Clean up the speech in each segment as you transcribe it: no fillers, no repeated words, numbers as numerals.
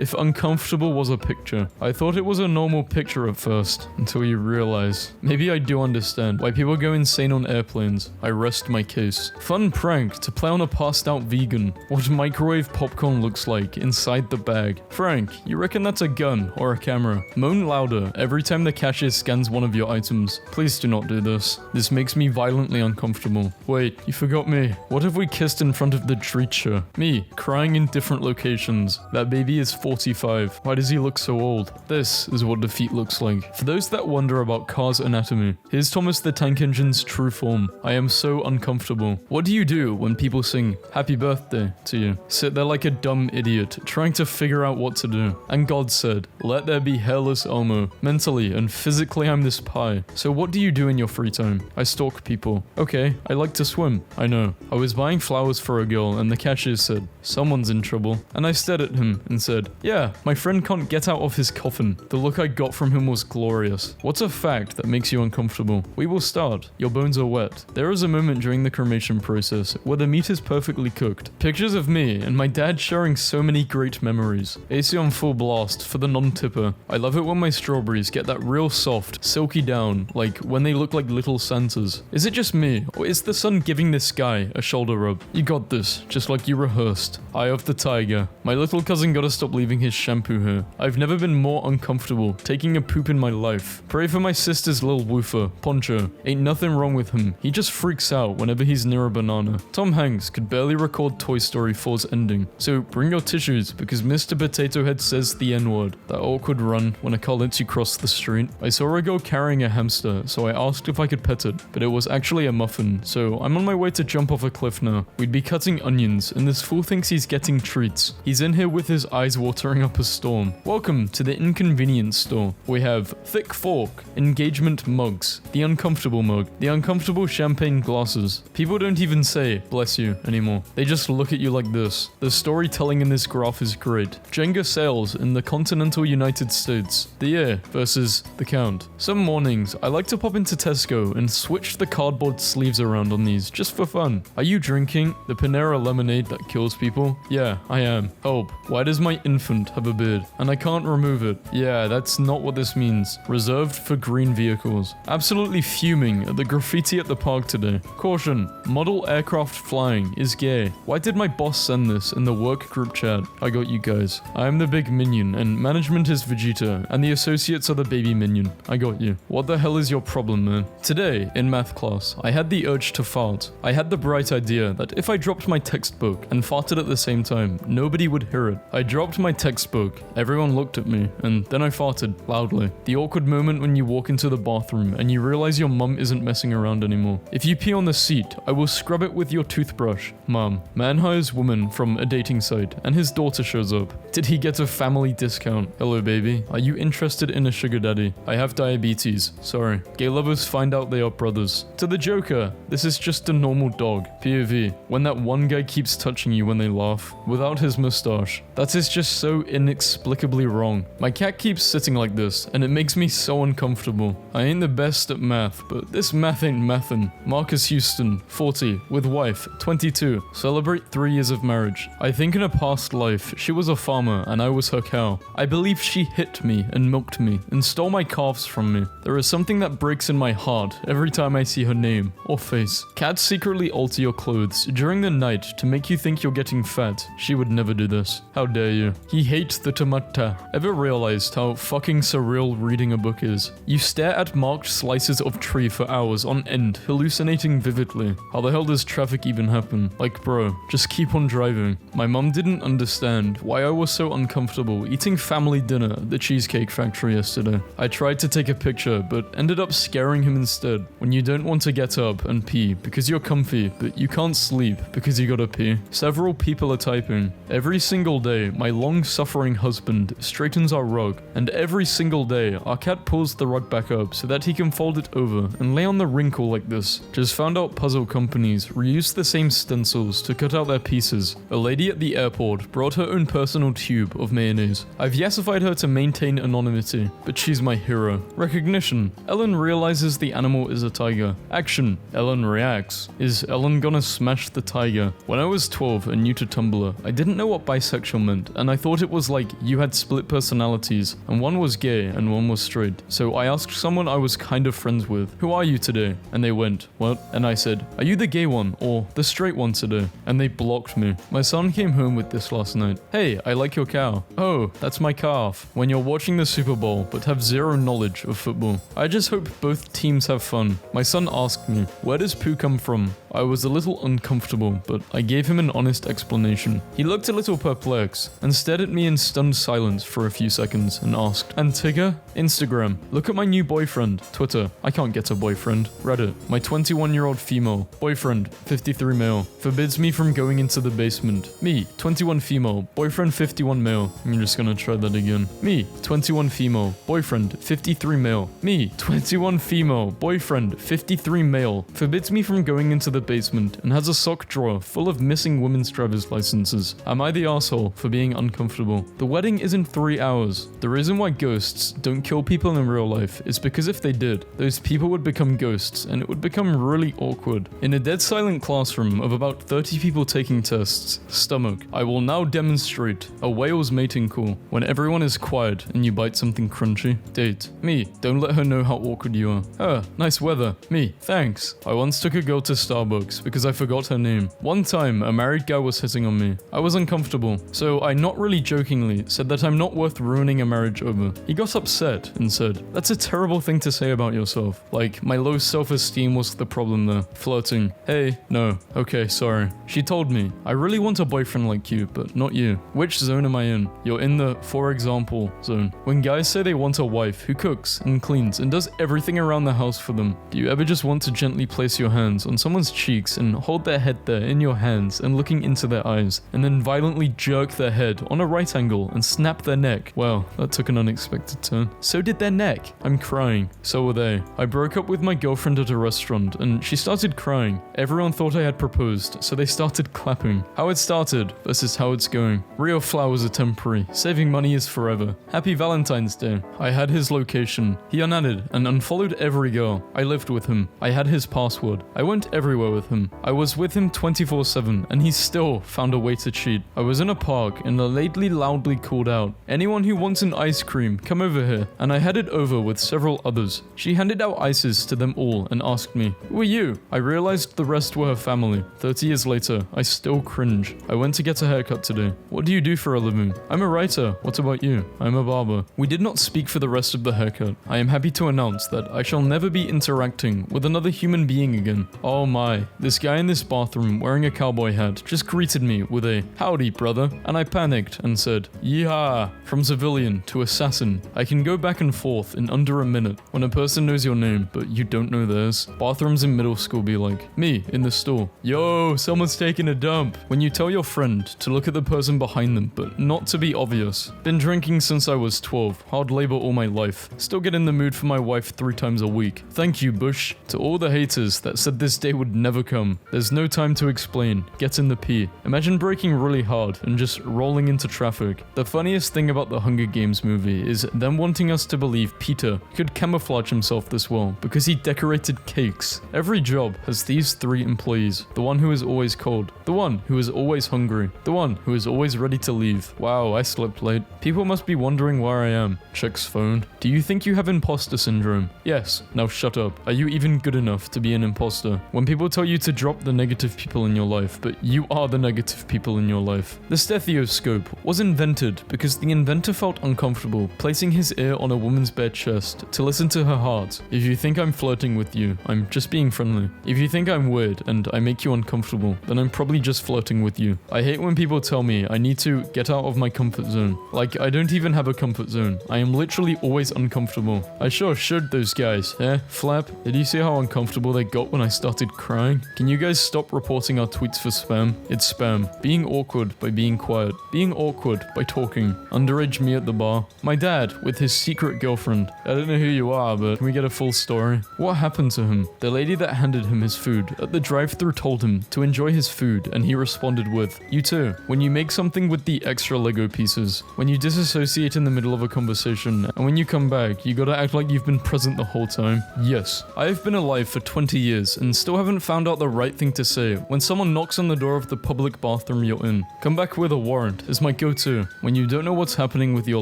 if uncomfortable was a picture. I thought it was a normal picture at first, until you realize. Maybe I do understand why people go insane on airplanes. I rest my case. Fun prank to play on a passed out vegan. What microwave popcorn looks like inside the bag. Frank, you reckon that's a gun or a camera? Moan louder every time the cashier scans one of your items. Please do not do this. This makes me violently uncomfortable. Wait, you forgot me. What if we kissed in front of the treat show? Me, crying in different locations. That baby is 45. Why does he look so old? This is what defeat looks like. For those that wonder about Cars anatomy, here's Thomas the Tank Engine's true form. I am so uncomfortable. What do you do when people sing happy birthday to you? Sit there like a dumb idiot, trying to figure out what to do. And God said, let there be hairless Elmo. Mentally and physically I'm this pie. So what do you do in your free time? I stalk people. Okay, I like to swim. I know. I was buying flowers for a girl and the cashier said, someone's in trouble. And I stared at him and said, yeah, my friend can't get out of his coffin. The look I got from him was glorious. What's a fact that makes you uncomfortable? We will start. Your bones are wet. There is a moment during the cremation process where the meat is perfectly cooked. Pictures of me and my dad sharing so many great memories. AC on full blast for the non-tipper. I love it when my strawberries get that real soft, silky down, like when they look like little Santas. Is it just me, or is the sun giving this guy a shoulder rub? You got this, just like you rehearsed. Eye of the tiger. My little cousin gotta stop leaving his shampoo here. I've never been more uncomfortable taking a poop in my life. Pray for my sister's little woofer, Poncho. Ain't nothing wrong with him. He just freaks out whenever he's near a banana. Tom Hanks could barely record Toy Story 4's ending. So bring your tissues because Mr. Potato Head says the N-word. That awkward run when a car lets you cross the street. I saw a girl carrying a hamster, so I asked if I could pet it, but it was actually a muffin, so I'm on my way to jump off a cliff now. We'd be cutting onions, and this fool thinks he's getting treats. He's in here with his eyes watering up a storm. Welcome to the inconvenience store. We have thick fork, engagement mugs, the uncomfortable mug, the uncomfortable champagne glasses. People don't even say bless you anymore. They just look at you like this. The storytelling in this graph is great. Jenga sales in the continental United States. The year versus the count. Some mornings, I like to pop into Tesco and switch the cardboard sleeves around on these, just for fun. Are you drinking the Panera lemonade that kills people? Yeah, I am. Help. Why does my infant have a beard? And I can't remove it. Yeah, that's not what this means. Reserved for green vehicles. Absolutely fuming at the graffiti at the park today. Caution. Model aircraft flying is gay. Why did my boss send this in the work group chat? I got you guys. I am the big minion and management is Vegeta and the associates are the baby minion. I got you. What the hell is your problem, man? Today, in math class, I had the urge to fart. I had the bright idea that if I dropped my textbook and farted at the same time, nobody would hear it. I dropped my textbook, everyone looked at me, and then I farted loudly. The awkward moment when you walk into the bathroom and you realize your mum isn't messing around anymore. If you pee on the seat, I will scrub it with your toothbrush. Mom. Man hires woman from a dating site, and his daughter shows up. Did he get a family discount? Hello, baby. Are you interested in a sugar daddy? I have diabetes. Sorry. Gay lovers find out they are brothers. To the Joker, this is just a normal dog. POV. When that one guy keeps touching you when they laugh, without his mustache. That is just so inexplicably wrong. My cat keeps sitting like this, and it makes me so uncomfortable. I ain't the best at math, but this math ain't mathin'. Marcus Houston, 40, with wife, 22. Celebrate 3 years of marriage. I think in a past life, she was a farmer and I was her cow. I believe she hit me and milked me and stole my calves from me. There is something that breaks in my heart every time I see her name or face. Cats secretly alter your clothes during the night to make you think you're getting fat. She would never do this. How dare you? He hates the tomata. Ever realized how fucking surreal reading a book is? You stare at marked slices of tree for hours on end, hallucinating vividly. How the hell does traffic even happen? Like, bro, just keep on driving. My mum didn't understand why I was so uncomfortable eating family dinner at the Cheesecake Factory yesterday. I tried to take a picture, but ended up scaring him instead. When you don't want to get up and pee because you're comfy, but you can't sleep because you gotta pee. Several people are typing. Every single day, my long-suffering husband straightens our rug, and every single day, our cat pulls the rug back up so that he can fold it over and lay on the wrinkle like this. Just found out puzzle companies reuse the same stencils to cut out their pieces. A lady at the airport brought her own personal tube of mayonnaise. I've yesified her to maintain anonymity, but she's my hero. Recognition. Ellen realizes the animal is a tiger. Action. Ellen reacts. Is Ellen gonna smash the tiger? When I was 12 and new to Tumblr, I didn't know what bisexual meant, and I thought thought it was like you had split personalities, and one was gay and one was straight. So I asked someone I was kind of friends with, "Who are you today?" And they went, "What?" And I said, "Are you the gay one or the straight one today?" And they blocked me. My son came home with this last night. "Hey, I like your cow." "Oh, that's my calf." When you're watching the Super Bowl but have zero knowledge of football. I just hope both teams have fun. My son asked me, "Where does poo come from?" I was a little uncomfortable, but I gave him an honest explanation. He looked a little perplexed and stared at me in stunned silence for a few seconds and asked, "Antigua?" Instagram. Look at my new boyfriend. Twitter. I can't get a boyfriend. Reddit. My 21-year-old female. Boyfriend. 53 male. Forbids me from going into the basement. Me. 21 female. Boyfriend 51 male. I'm just gonna try that again. Me. 21 female. Boyfriend 53 male. Me. 21 female. Boyfriend 53 male. Forbids me from going into the basement and has a sock drawer full of missing women's driver's licenses. Am I the asshole for being uncomfortable? The wedding is in 3 hours. The reason why ghosts don't kill people in real life is because if they did, those people would become ghosts and it would become really awkward. In a dead silent classroom of about 30 people taking tests, stomach. I will now demonstrate a whale's mating call when everyone is quiet and you bite something crunchy. Date. Me. Don't let her know how awkward you are. Her. Nice weather. Me. Thanks. I once took a girl to Starbucks because I forgot her name. One time, a married guy was hitting on me. I was uncomfortable, so I not really jokingly said that I'm not worth ruining a marriage over. He got upset and said, "That's a terrible thing to say about yourself." Like, my low self-esteem was the problem there. Flirting. Hey, no. Okay, sorry. She told me, "I really want a boyfriend like you, but not you." Which zone am I in? You're in the, for example, zone. When guys say they want a wife who cooks and cleans and does everything around the house for them, do you ever just want to gently place your hands on someone's cheeks and hold their head there in your hands and looking into their eyes, and then violently jerk their head on a right angle and snap their neck? Wow, that took an unexpected turn. So did their neck. I'm crying. So were they. I broke up with my girlfriend at a restaurant and she started crying. Everyone thought I had proposed, so they started clapping. How it started versus how it's going. Real flowers are temporary. Saving money is forever. Happy Valentine's Day. I had his location. He unadded and unfollowed every girl. I lived with him. I had his password. I went everywhere with him. I was with him 24/7 and he still found a way to cheat. I was in a park and a lady loudly called out, "Anyone who wants an ice cream, come over here." And I headed over with several others. She handed out ices to them all and asked me, "Who are you?" I realized the rest were her family. 30 years later, I still cringe. I went to get a haircut today. What do you do for a living? I'm a writer. What about you? I'm a barber. We did not speak for the rest of the haircut. I am happy to announce that I shall never be interacting with another human being again. Oh my, this guy in this bathroom wearing a cowboy hat just greeted me with a "Howdy, brother," and I panicked and said, "Yeehaw." From civilian to assassin, I can go back and forth in under a minute when a person knows your name but you don't know theirs. Bathrooms in middle school be like, me in the store, "Yo, someone's taking a dump." When you tell your friend to look at the person behind them but not to be obvious. Been drinking since I was 12, hard labor all my life. Still get in the mood for my wife 3 times a week. Thank you, Bush. To all the haters that said this day would never come, there's no time to explain. Get in the pee. Imagine braking really hard and just rolling into traffic. The funniest thing about the Hunger Games movie is them wanting us to believe Peter could camouflage himself this well because he decorated cakes. Every job has these 3 employees. The one who is always cold. The one who is always hungry. The one who is always ready to leave. Wow, I slept late. People must be wondering where I am. Checks phone. Do you think you have imposter syndrome? Yes. Now shut up. Are you even good enough to be an imposter? When people tell you to drop the negative people in your life, but you are the negative people in your life. The stethoscope was invented because the inventor felt uncomfortable placing his ear on a woman's bare chest to listen to her heart. If you think I'm flirting with you, I'm just being friendly. If you think I'm weird and I make you uncomfortable, then I'm probably just flirting with you. I hate when people tell me I need to get out of my comfort zone. Like, I don't even have a comfort zone. I am literally always uncomfortable. I sure should those guys. Flap, did you see how uncomfortable they got when I started crying? Can you guys stop reporting our tweets for spam? It's spam. Being awkward by being quiet. Being awkward by talking. Underage me at the bar. My dad with his secret girlfriend. I don't know who you are, but can we get a full story? What happened to him? The lady that handed him his food at the drive-thru told him to enjoy his food, and he responded with, "You too." When you make something with the extra Lego pieces, when you disassociate in the middle of a conversation, and when you come back, you gotta act like you've been present the whole time. Yes, I've been alive for 20 years and still haven't found out the right thing to say when someone knocks on the door of the public bathroom you're in. Come back with a warrant, as my my go-to when you don't know what's happening with your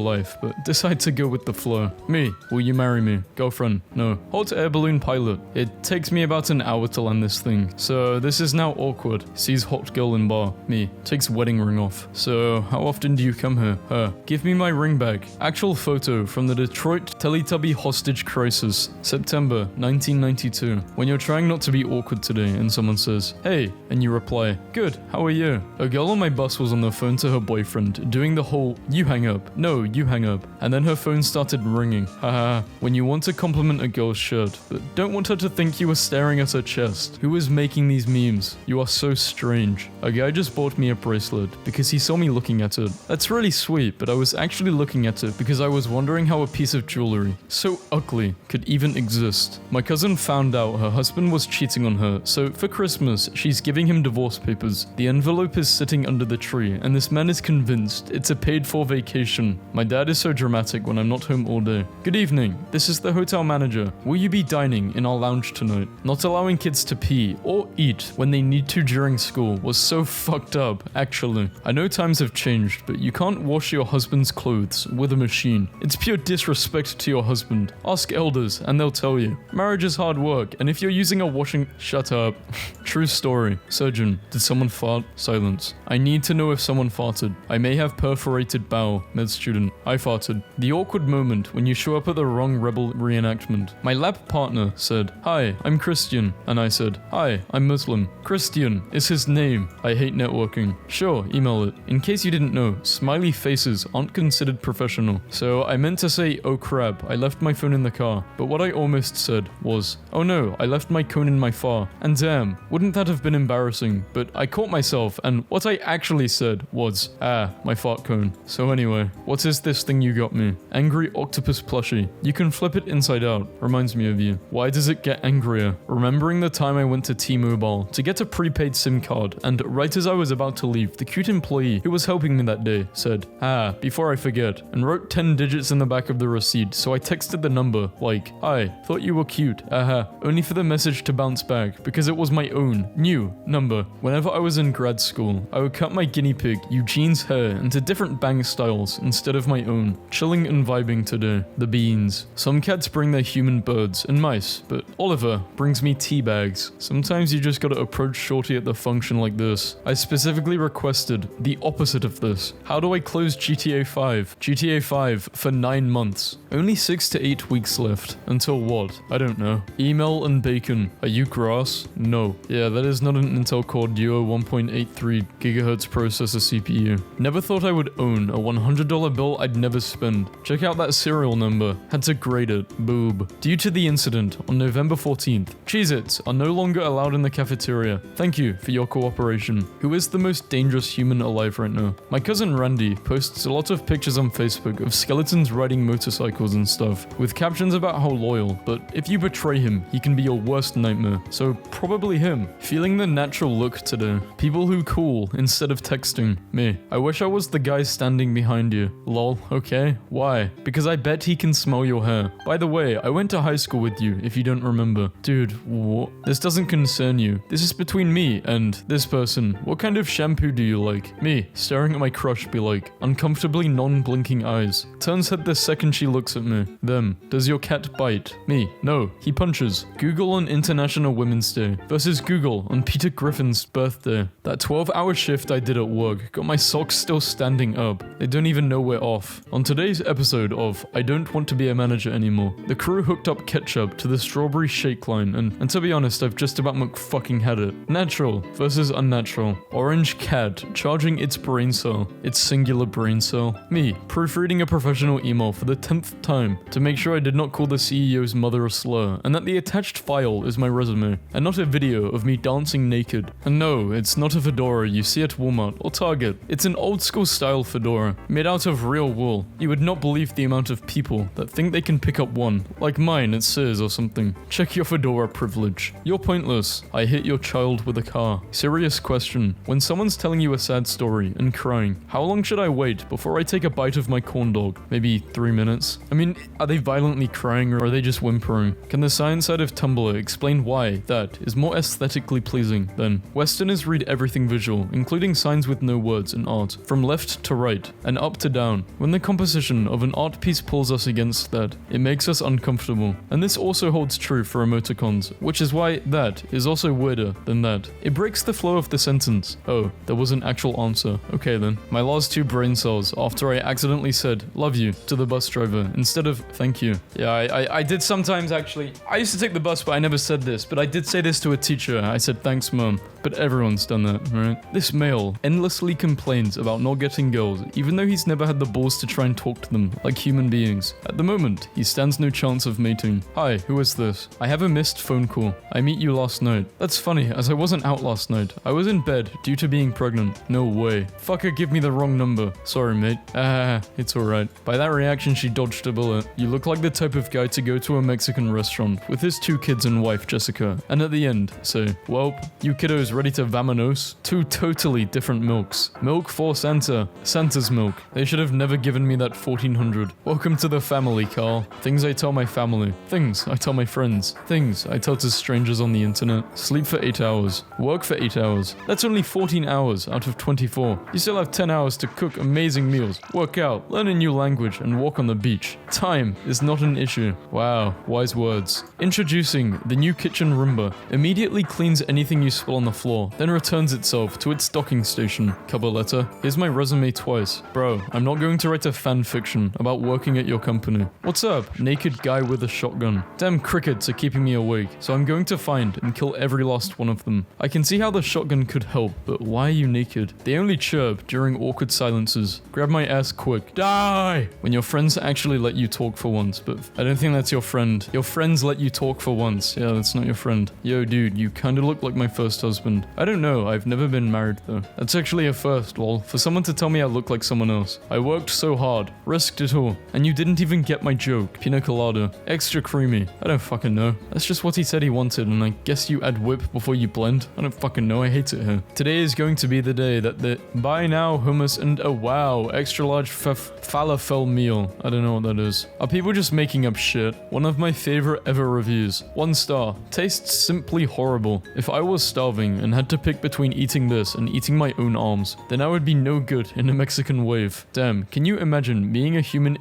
life, but decide to go with the flow. Me, will you marry me? Girlfriend, no. Hot air balloon pilot. It takes me about an hour to land this thing, so this is now awkward. Sees hot girl in bar. Me, takes wedding ring off. So, how often do you come here? Her, give me my ring back. Actual photo from the Detroit Teletubby hostage crisis, September 1992. When you're trying not to be awkward today and someone says, hey, and you reply, good, how are you? A girl on my bus was on the phone to her boyfriend, doing the whole, you hang up, no, you hang up, and then her phone started ringing. Haha, when you want to compliment a girl's shirt, but don't want her to think you were staring at her chest. Who is making these memes? You are so strange. A guy just bought me a bracelet because he saw me looking at it. That's really sweet, but I was actually looking at it because I was wondering how a piece of jewelry so ugly could even exist. My cousin found out her husband was cheating on her, so for Christmas, she's giving him divorce papers. The envelope is sitting under the tree, and this man is convinced it's a paid-for vacation. My dad is so dramatic when I'm not home all day. Good evening, this is the hotel manager. Will you be dining in our lounge tonight? Not allowing kids to pee or eat when they need to during school was so fucked up, actually. I know times have changed, but you can't wash your husband's clothes with a machine. It's pure disrespect to your husband. Ask elders and they'll tell you. Marriage is hard work, and if you're using a washing... Shut up. True story. Surgeon, did someone fart? Silence. I need to know if someone farted. I may have perforated bowel. Med student. I farted. The awkward moment when you show up at the wrong rebel reenactment. My lab partner said, hi, I'm Christian. And I said, hi, I'm Muslim. Christian is his name. I hate networking. Sure, email it. In case you didn't know, smiley faces aren't considered professional. So I meant to say, oh crap, I left my phone in the car. But what I almost said was, oh no, I left my cone in my far. And damn, wouldn't that have been embarrassing? But I caught myself, and what I actually said was, my fart cone. So anyway, what is this thing you got me? Angry octopus plushie. You can flip it inside out. Reminds me of you. Why does it get angrier? Remembering the time I went to T-Mobile to get a prepaid SIM card, and right as I was about to leave, the cute employee who was helping me that day said, before I forget, and wrote 10 digits in the back of the receipt, so I texted the number, like, hi, thought you were cute, only for the message to bounce back, because it was my own, new number. Whenever I was in grad school, I would cut my guinea pig, Eugene's hair, into different bang styles instead of my own. Chilling and vibing today. The beans. Some cats bring their human birds and mice, but Oliver brings me tea bags. Sometimes you just gotta approach Shorty at the function like this. I specifically requested the opposite of this. How do I close GTA 5? GTA 5 for 9 months. Only 6 to 8 weeks left. Until what? I don't know. Email and bacon. Are you grass? No. Yeah, that is not an Intel Core Duo 1.83 GHz processor CPU. Never thought I would own a $100 bill I'd never spend. Check out that serial number. Had to grade it. Boob. Due to the incident on November 14th, Cheez-Its are no longer allowed in the cafeteria. Thank you for your cooperation. Who is the most dangerous human alive right now? My cousin Randy posts a lot of pictures on Facebook of skeletons riding motorcycles and stuff, with captions about how loyal, but if you betray him, he can be your worst nightmare. So probably him. Feeling the natural look today. People who call instead of texting. Me. I wish I was the guy standing behind you. Lol, okay. Why? Because I bet he can smell your hair. By the way, I went to high school with you, if you don't remember. Dude, what? This doesn't concern you. This is between me and this person. What kind of shampoo do you like? Me, staring at my crush, be like, uncomfortably non-blinking eyes. Turns head the second she looks at me. Them. Does your cat bite? Me. No. He punches. Google on International Women's Day versus Google on Peter Griffin's birthday. That 12-hour shift I did at work got my socks still standing up. They don't even know we're off. On today's episode of I Don't Want to Be a Manager Anymore, the crew hooked up ketchup to the strawberry shake line, and to be honest, I've just about fucking had it. Natural versus unnatural. Orange cat charging its brain cell, its singular brain cell. Me, proofreading a professional email for the 10th time to make sure I did not call the CEO's mother a slur, and that the attached file is my resume, and not a video of me dancing naked. And no, it's not a fedora you see at Walmart or Target. It's an old school style fedora, made out of real wool. You would not believe the amount of people that think they can pick up one, like mine at Sears or something. Check your fedora privilege. You're pointless. I hit your child with a car. Serious question. When someone's telling you a sad story and crying, how long should I wait before I take a bite of my corn dog? Maybe 3 minutes? I mean, are they violently crying or are they just whimpering? Can the science side of Tumblr explain why that is more aesthetically pleasing than Westerners read everything visual, including signs with no words and art? from left to right, and up to down. When the composition of an art piece pulls us against that, it makes us uncomfortable. And this also holds true for emoticons, which is why that is also weirder than that. It breaks the flow of the sentence. Oh, there was an actual answer. Okay then. My last 2 brain cells after I accidentally said, love you, to the bus driver instead of thank you. Yeah, I did sometimes actually. I used to take the bus, but I never said this, but I did say this to a teacher. I said, thanks, mom. But everyone's done that, right? This male endlessly complains about not getting girls, even though he's never had the balls to try and talk to them like human beings. At the moment, he stands no chance of mating. Hi, who is this? I have a missed phone call. I meet you last night. That's funny, as I wasn't out last night. I was in bed due to being pregnant. No way. Fucker, give me the wrong number. Sorry, mate. It's alright. By that reaction, she dodged a bullet. You look like the type of guy to go to a Mexican restaurant with his 2 kids and wife, Jessica, and at the end, say, well, you kiddos ready to vamonos? 2 totally different milks. Milk for Santa. Santa's milk. They should have never given me that 1400. Welcome to the family, Carl. Things I tell my family. Things I tell my friends. Things I tell to strangers on the internet. Sleep for 8 hours. Work for 8 hours. That's only 14 hours out of 24. You still have 10 hours to cook amazing meals, work out, learn a new language, and walk on the beach. Time is not an issue. Wow, wise words. Introducing the new kitchen Roomba. Immediately cleans anything you spill on the floor, then returns itself to its docking station. Cover letter. Here's my resume twice. Bro, I'm not going to write a fan fiction about working at your company. What's up? Naked guy with a shotgun. Damn crickets are keeping me awake, so I'm going to find and kill every last one of them. I can see how the shotgun could help, but why are you naked? They only chirp during awkward silences. Grab my ass quick. Die! When your friends actually let you talk for once, but I don't think that's your friend. Your friends let you talk for once. Yeah, that's not your friend. Yo, dude, you kinda look like my first husband. I don't know, I've never been married though. That's actually a first, lol. For someone to tell me I look like someone else. I worked so hard, risked it all, and you didn't even get my joke. Pina colada. Extra creamy. I don't fucking know. That's just what he said he wanted, and I guess you add whip before you blend. I don't fucking know, I hate it here. Today is going to be the day that the buy now hummus and a wow extra large falafel meal. I don't know what that is. Are people just making up shit? One of my favorite ever reviews. 1 star. Tastes simply horrible. If I was starving and had to pick between eating this and eating my own arms, then I would be no good in a Mexican wave. Damn, can you imagine being a human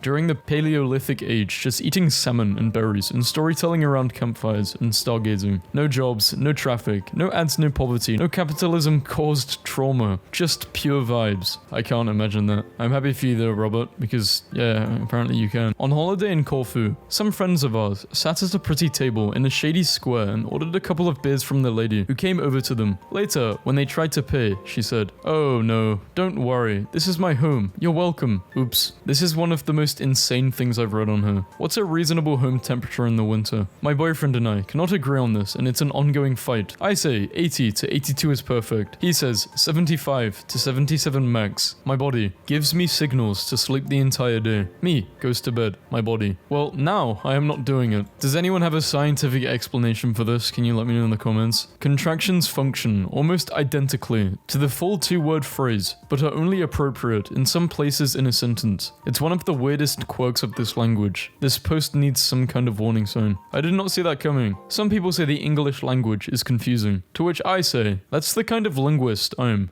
during the Paleolithic age, just eating salmon and berries and storytelling around campfires and stargazing? No jobs, no traffic, no ads, no poverty, no capitalism caused trauma, just pure vibes. I can't imagine that. I'm happy for you though, Robert, because yeah, apparently you can. On holiday in Corfu, some friends of ours sat at a pretty table in a shady square and ordered a couple of beers from the lady who came over to them. Later, when they tried to pay, she said, "Oh no, don't worry, this is my home. You're welcome." Oops. This is one of the most insane things I've read on her. What's a reasonable home temperature in the winter? My boyfriend and I cannot agree on this, and it's an ongoing fight. I say 80 to 82 is perfect. He says 75 to 77 max. My body gives me signals to sleep the entire day. Me goes to bed. My body. Well, now I am not doing it. Does anyone have a scientific explanation for this? Can you let me know in the comments? Contractions function almost identically to the full 2-word phrase, but are only appropriate in some places in a sentence. It's one of the weirdest quirks of this language. This post needs some kind of warning sign. I did not see that coming. Some people say the English language is confusing, to which I say, that's the kind of linguist I'm.